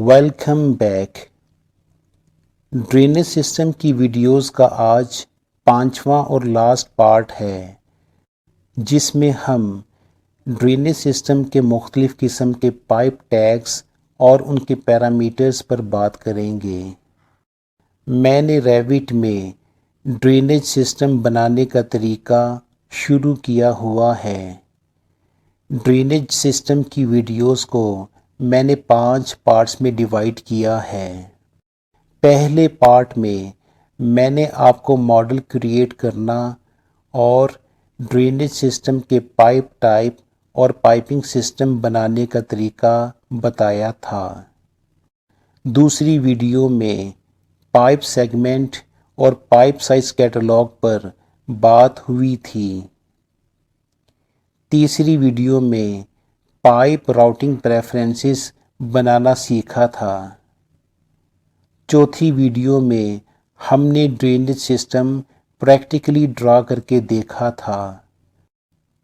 Welcome back. Drainage system کی videos کا آج 5واں اور لاسٹ پارٹ ہے، جس میں ہم ڈرینیج سسٹم کے مختلف قسم کے پائپ ٹیگز اور ان کے پیرامیٹرز پر بات کریں گے۔ میں نے ریوٹ میں ڈرینیج سسٹم بنانے کا طریقہ شروع کیا ہوا ہے۔ ڈرینیج سسٹم کی ویڈیوز کو میں نے 5 پارٹس میں ڈیوائڈ کیا ہے۔ پہلے پارٹ میں نے آپ کو ماڈل کریٹ کرنا اور ڈرینیج سسٹم کے پائپ ٹائپ اور پائپنگ سسٹم بنانے کا طریقہ بتایا تھا۔ دوسری ویڈیو میں پائپ سیگمنٹ اور پائپ سائز کیٹلاگ پر بات ہوئی تھی۔ تیسری ویڈیو میں پائپ راؤٹنگ پریفرنسز بنانا سیکھا تھا۔ چوتھی ویڈیو میں ہم نے ڈرینیج سسٹم پریکٹیکلی ڈرا کر کے دیکھا تھا،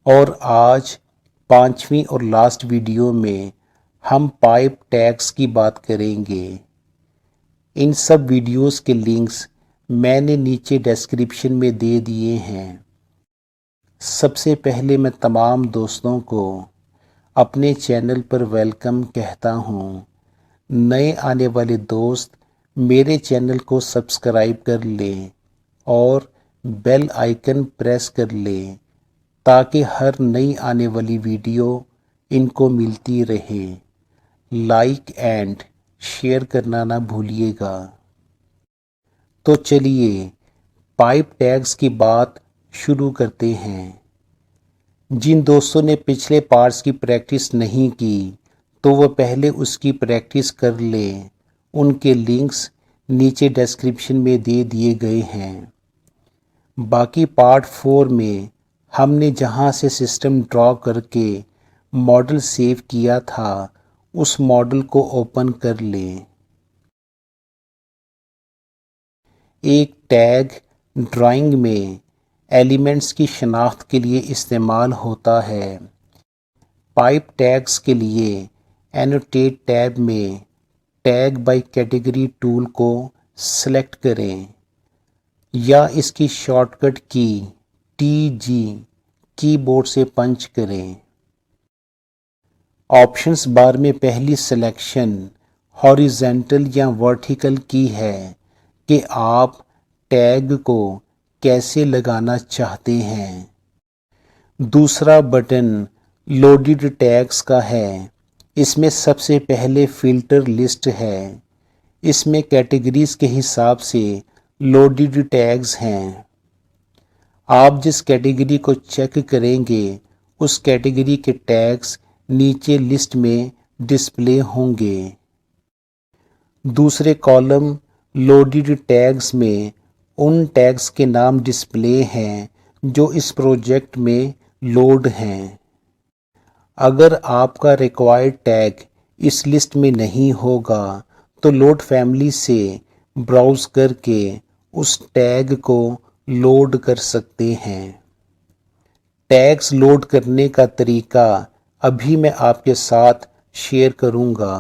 اور آج 5ویں اور لاسٹ ویڈیو میں ہم پائپ ٹیگز کی بات کریں گے۔ ان سب ویڈیوز کے لنکس میں نے نیچے ڈسکرپشن میں دے دیے ہیں۔ سب سے پہلے میں تمام دوستوں کو اپنے چینل پر ویلکم کہتا ہوں۔ نئے آنے والے دوست میرے چینل کو سبسکرائب کر لیں اور بیل آئیکن پریس کر لیں تاکہ ہر نئی آنے والی ویڈیو ان کو ملتی رہے۔ لائک اینڈ شیئر کرنا نہ بھولیے گا۔ تو چلیے پائپ ٹیگز کی بات شروع کرتے ہیں۔ جن دوستوں نے پچھلے پارٹس کی پریکٹس نہیں کی تو وہ پہلے اس کی پریکٹس کر لیں۔ ان کے لنکس نیچے ڈسکرپشن میں دے دیے گئے ہیں۔ باقی پارٹ 4 میں ہم نے جہاں سے سسٹم ڈرا کر کے ماڈل سیو کیا تھا اس ماڈل کو اوپن کر لیں۔ ایک ٹیگ ڈرائنگ میں ایلیمنٹس کی شناخت کے لیے استعمال ہوتا ہے۔ پائپ ٹیگز کے لیے اینوٹیٹ ٹیب میں ٹیگ بائی کیٹیگری ٹول کو سلیکٹ کریں یا اس کی شارٹ کٹ کی TG کی بورڈ سے پنچ کریں۔ آپشنز بار میں پہلی سلیکشن ہاریزونٹل یا ورٹیکل کی ہے کہ آپ ٹیگ کو کیسے لگانا چاہتے ہیں۔ دوسرا بٹن لوڈڈ ٹیگز کا ہے۔ اس میں سب سے پہلے فلٹر لسٹ ہے۔ اس میں کیٹیگریز کے حساب سے لوڈڈ ٹیگز ہیں۔ آپ جس کیٹیگری کو چیک کریں گے اس کیٹیگری کے ٹیگز نیچے لسٹ میں ڈسپلے ہوں گے۔ دوسرے کالم لوڈڈ ٹیگز میں ان ٹیگز کے نام ڈسپلے ہیں جو اس پروجیکٹ میں لوڈ ہیں۔ اگر آپ کا ریکوائرڈ ٹیگ اس لسٹ میں نہیں ہوگا تو لوڈ فیملی سے براؤز کر کے اس ٹیگ کو لوڈ کر سکتے ہیں۔ ٹیگز لوڈ کرنے کا طریقہ ابھی میں آپ کے ساتھ شیئر کروں گا۔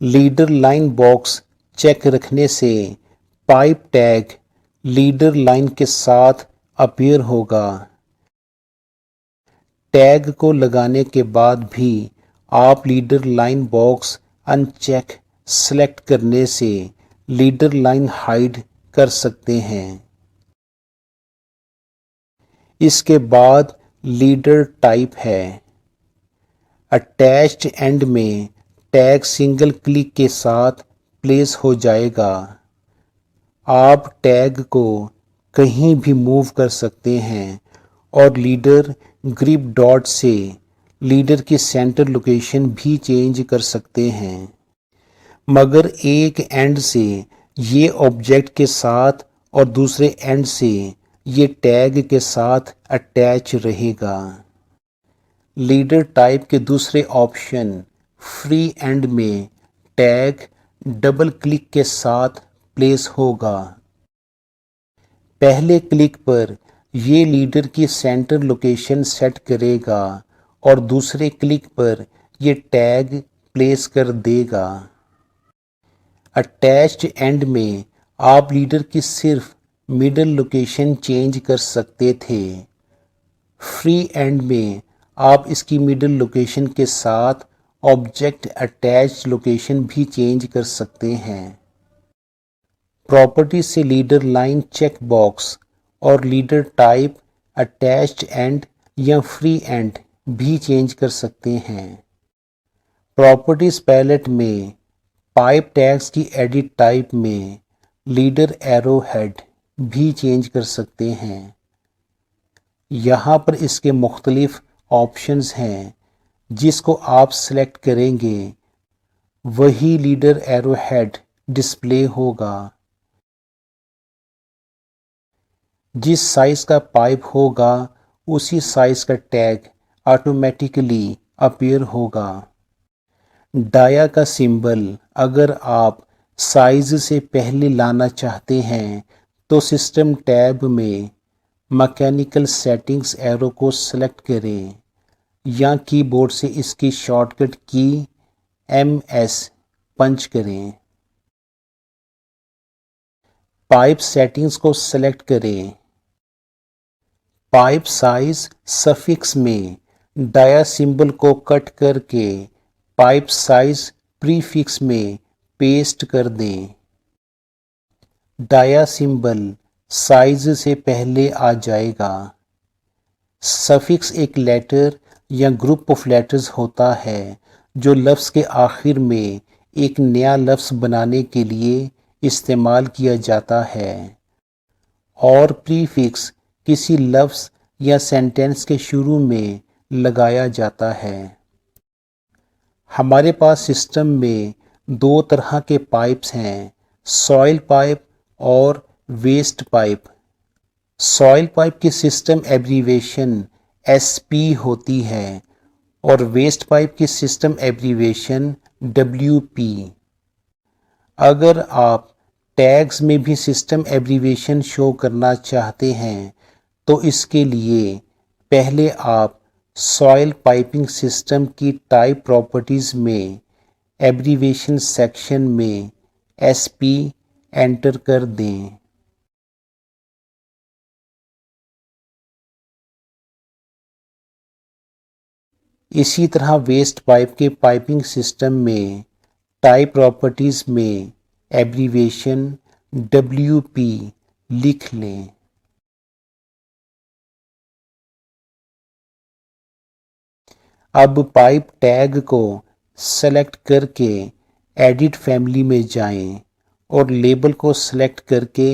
لیڈر لائن باکس چیک رکھنے سے پائپ ٹیگ لیڈر لائن کے ساتھ اپیئر ہوگا۔ ٹیگ کو لگانے کے بعد بھی آپ لیڈر لائن باکس ان چیک سلیکٹ کرنے سے لیڈر لائن ہائیڈ کر سکتے ہیں۔ اس کے بعد لیڈر ٹائپ ہے۔ اٹیچڈ اینڈ میں ٹیگ سنگل کلک کے ساتھ پلیس ہو جائے گا۔ آپ ٹیگ کو کہیں بھی موو کر سکتے ہیں اور لیڈر گرپ ڈاٹ سے لیڈر کی سینٹر لوکیشن بھی چینج کر سکتے ہیں، مگر ایک اینڈ سے یہ آبجیکٹ کے ساتھ اور دوسرے اینڈ سے یہ ٹیگ کے ساتھ اٹیچ رہے گا۔ لیڈر ٹائپ کے دوسرے آپشن فری اینڈ میں ٹیگ ڈبل کلک کے ساتھ پلیس ہوگا۔ پہلے کلک پر یہ لیڈر کی سینٹر لوکیشن سیٹ کرے گا اور دوسرے کلک پر یہ ٹیگ پلیس کر دے گا۔ اٹیچڈ اینڈ میں آپ لیڈر کی صرف مڈل لوکیشن چینج کر سکتے تھے۔ فری اینڈ میں آپ اس کی مڈل لوکیشن کے ساتھ آبجیکٹ اٹیچ لوکیشن بھی چینج کر سکتے ہیں۔ پراپرٹی سے لیڈر لائن چیک باکس اور لیڈر ٹائپ اٹیچڈ اینڈ یا فری اینڈ بھی چینج کر سکتے ہیں۔ پراپرٹیز پیلٹ میں پائپ ٹیگز کی ایڈٹ ٹائپ میں لیڈر ایرو ہیڈ بھی چینج کر سکتے ہیں۔ یہاں پر اس کے مختلف آپشنز ہیں، جس کو آپ سلیکٹ کریں گے وہی لیڈر ایرو ہیڈ ڈسپلے ہوگا۔ جس سائز کا پائپ ہوگا اسی سائز کا ٹیگ آٹومیٹیکلی اپیئر ہوگا۔ ڈایا کا سمبل اگر آپ سائز سے پہلے لانا چاہتے ہیں تو سسٹم ٹیب میں میکینیکل سیٹنگز ایرو کو سلیکٹ کریں یا کی بورڈ سے اس کی شارٹ کٹ کی MS پنچ کریں۔ پائپ سیٹنگز کو سلیکٹ کریں۔ پائپ سائز سفکس میں ڈایا سمبل کو کٹ کر کے پائپ سائز پری فکس میں پیسٹ کر دیں۔ ڈایا سمبل سائز سے پہلے آ جائے گا۔ سفکس ایک لیٹر یا گروپ آف لیٹرز ہوتا ہے جو لفظ کے آخر میں ایک نیا لفظ بنانے کے لیے استعمال کیا جاتا ہے، اور پری فکس کسی لفظ یا سینٹینس کے شروع میں لگایا جاتا ہے۔ ہمارے پاس سسٹم میں دو طرح کے پائپس ہیں، سوئل پائپ اور ویسٹ پائپ۔ سوئل پائپ کی سسٹم ایبریویشن SP ہوتی ہے اور ویسٹ پائپ کی سسٹم ایبریویشن WP۔ اگر آپ ٹیگز میں بھی سسٹم ایبریویشن شو کرنا چاہتے ہیں تو اس کے لیے پہلے آپ سوئل پائپنگ سسٹم کی ٹائپ پراپرٹیز میں ایبریویشن سیکشن میں SP انٹر کر دیں۔ اسی طرح ویسٹ پائپ کے پائپنگ سسٹم میں ٹائپ پراپرٹیز میں ایبریویشن WP لکھ لیں۔ اب پائپ ٹیگ کو سلیکٹ کر کے ایڈٹ فیملی میں جائیں اور لیبل کو سلیکٹ کر کے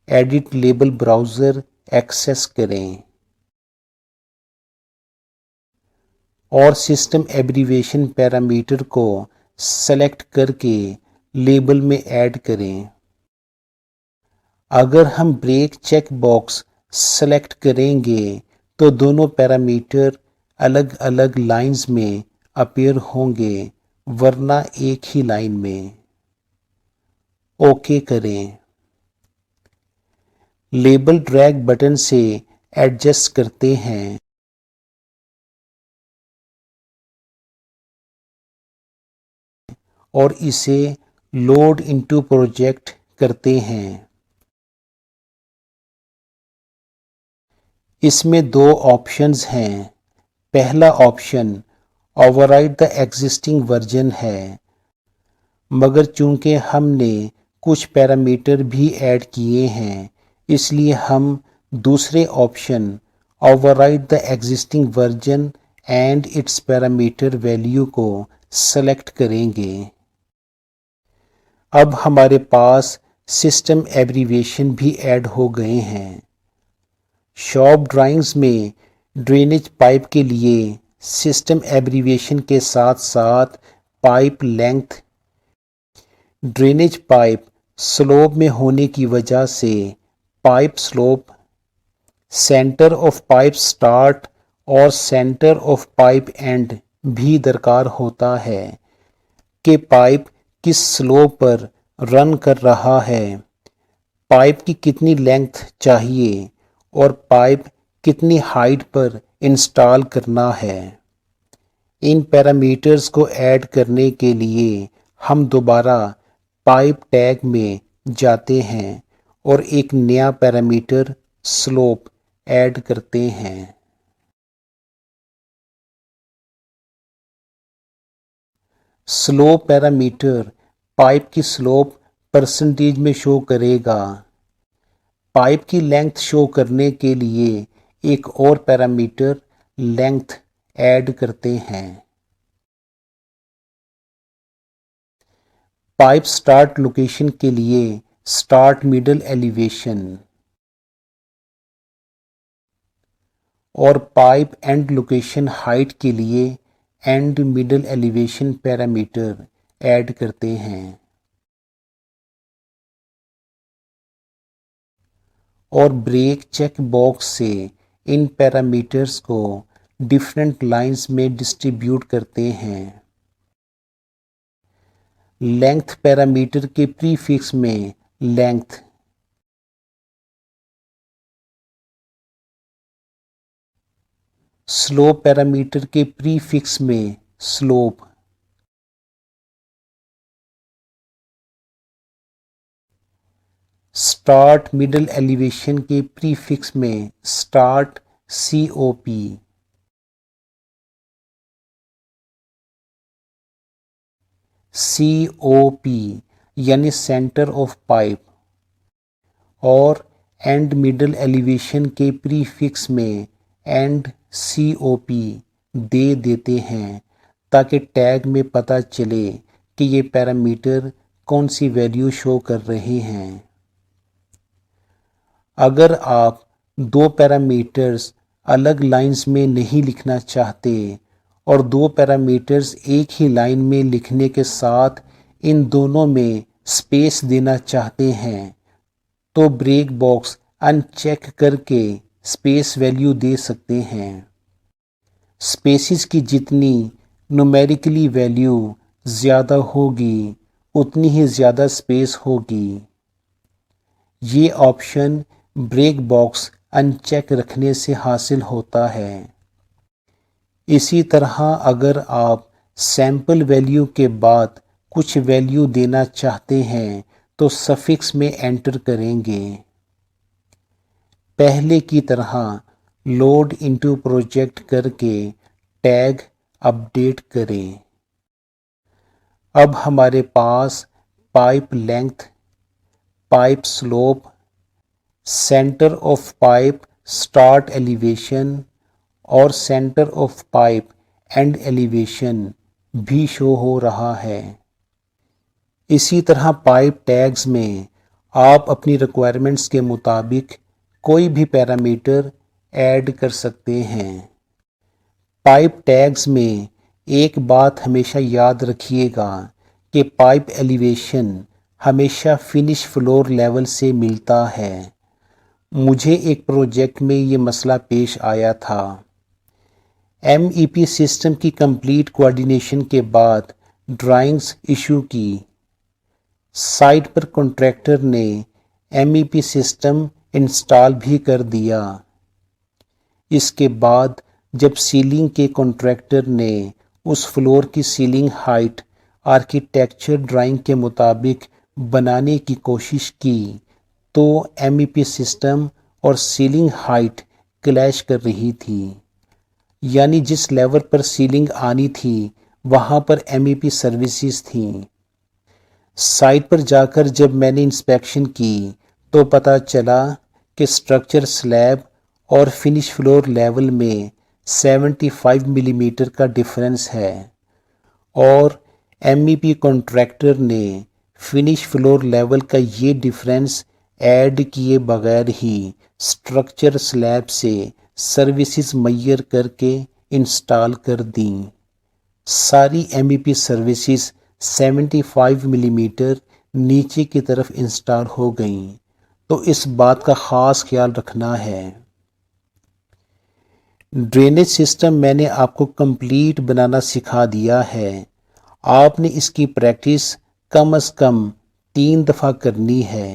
ایڈٹ لیبل براؤزر ایکسیس کریں اور سسٹم ایبریویشن پیرامیٹر کو سلیکٹ کر کے لیبل میں ایڈ کریں۔ اگر ہم بریک چیک باکس سلیکٹ کریں گے تو دونوں پیرامیٹر الگ الگ لائنز میں اپیئر ہوں گے، ورنہ ایک ہی لائن میں۔ اوکے کریں۔ لیبل ڈریگ بٹن سے ایڈجسٹ کرتے ہیں اور اسے لوڈ انٹو پروجیکٹ کرتے ہیں۔ اس میں دو آپشنز ہیں۔ پہلا option override the existing version ہے، مگر چونکہ ہم نے کچھ پیرامیٹر بھی ایڈ کیے ہیں اس لیے ہم دوسرے option override the existing version and its parameter value کو سلیکٹ کریں گے۔ اب ہمارے پاس سسٹم ایبریویشن بھی ایڈ ہو گئے ہیں۔ شاپ ڈرائنگز میں ڈرینیج پائپ کے لیے سسٹم ایبریویشن کے ساتھ ساتھ pipe length, drainage pipe slope میں ہونے کی وجہ سے pipe slope, centre of pipe start اور سینٹر آف پائپ اینڈ بھی درکار ہوتا ہے کہ پائپ کس سلوپ پر رن کر رہا ہے، پائپ کی کتنی لینتھ چاہیے اور پائپ کتنی ہائٹ پر انسٹال کرنا ہے۔ ان پیرامیٹرز کو ایڈ کرنے کے لیے ہم دوبارہ پائپ ٹیگ میں جاتے ہیں اور ایک نیا پیرامیٹر سلوپ ایڈ کرتے ہیں۔ سلوپ پیرامیٹر پائپ کی سلوپ پرسنٹیج میں شو کرے گا۔ پائپ کی لینگتھ شو کرنے کے لیے ایک اور پیرامیٹر لینگتھ ایڈ کرتے ہیں۔ پائپ سٹارٹ لوکیشن کے لیے سٹارٹ میڈل ایلیویشن اور پائپ اینڈ لوکیشن ہائٹ کے لیے end middle elevation parameter add کرتے ہیں، اور بریک چیک باکس سے ان پیرامیٹرز کو ڈفرینٹ لائنز میں ڈسٹریبیوٹ کرتے ہیں۔ لینگتھ پیرامیٹر کے پری فکس میں لینگتھ، سلوپ پیرامیٹر کے پری فکس میں سلوپ، سٹارٹ میڈل ایلیویشن کے پری فکس میں سٹارٹ سی او پی، سی او پی یعنی سینٹر آف پائپ، اور اینڈ میڈل ایلیویشن کے پری فکس میں اینڈ سی او پی دے دیتے ہیں تاکہ ٹیگ میں پتہ چلے کہ یہ پیرامیٹر کون سی ویلیو شو کر رہے ہیں۔ اگر آپ دو پیرامیٹرز الگ لائنز میں نہیں لکھنا چاہتے اور دو پیرامیٹرز ایک ہی لائن میں لکھنے کے ساتھ ان دونوں میں سپیس دینا چاہتے ہیں تو بریک باکس ان چیک کر کے سپیس ویلیو دے سکتے ہیں۔ سپیسز کی جتنی نومیریکلی ویلیو زیادہ ہوگی اتنی ہی زیادہ سپیس ہوگی۔ یہ آپشن بریک باکس ان چیک رکھنے سے حاصل ہوتا ہے۔ اسی طرح اگر آپ سیمپل ویلیو کے بعد کچھ ویلیو دینا چاہتے ہیں تو سفکس میں انٹر کریں گے۔ پہلے کی طرح لوڈ انٹو پروجیکٹ کر کے ٹیگ اپڈیٹ کریں۔ اب ہمارے پاس pipe length, pipe slope, centre of pipe start elevation اور centre of pipe end elevation بھی شو ہو رہا ہے۔ اسی طرح پائپ ٹیگز میں آپ اپنی ریکوائرمنٹس کے مطابق کوئی بھی پیرامیٹر ایڈ کر سکتے ہیں۔ پائپ ٹیگز میں ایک بات ہمیشہ یاد رکھیے گا کہ پائپ ایلیویشن ہمیشہ فنش فلور لیول سے ملتا ہے۔ مجھے ایک پروجیکٹ میں یہ مسئلہ پیش آیا تھا۔ ایم ای پی سسٹم کی کمپلیٹ کوآرڈینیشن کے بعد ڈرائنگز ایشو کی۔ سائٹ پر کنٹریکٹر نے M E P system install بھی کر دیا۔ اس کے بعد جب سیلنگ کے کنٹریکٹر نے اس فلور کی سیلنگ ہائٹ آرکیٹیکچر ڈرائنگ کے مطابق بنانے کی کوشش کی تو ایم ای پی سسٹم اور سیلنگ ہائٹ کلیش کر رہی تھی، یعنی جس لیول پر سیلنگ آنی تھی وہاں پر ایم ای پی سروسز تھیں۔ سائٹ پر جا کر جب میں نے انسپیکشن کی تو پتہ چلا کہ سٹرکچر سلیب اور فنش فلور لیول میں 75 ملی میٹر کا ڈفرینس ہے، اور ایم ای پی کنٹریکٹر نے فنش فلور لیول کا یہ ڈفرینس ایڈ کیے بغیر ہی سٹرکچر سلیب سے سروسز میسر کر کے انسٹال کر دیں۔ ساری ایم ای پی سروسز 75 ملی میٹر نیچے کی طرف انسٹال ہو گئیں، تو اس بات کا خاص خیال رکھنا ہے۔ ڈرینیج سسٹم میں نے آپ کو کمپلیٹ بنانا سکھا دیا ہے۔ آپ نے اس کی پریکٹس کم از کم 3 دفعہ کرنی ہے۔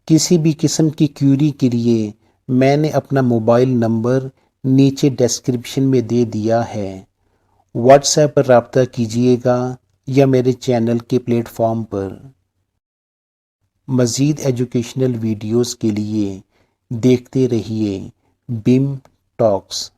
کسی بھی قسم کی کیوری کے لیے میں نے اپنا موبائل نمبر نیچے ڈسکرپشن میں دے دیا ہے، واٹس ایپ پر رابطہ کیجیے گا یا میرے چینل کے پلیٹ فارم پر۔ مزید ایجوکیشنل ویڈیوز کے لیے دیکھتے رہیے بیم ٹاکس۔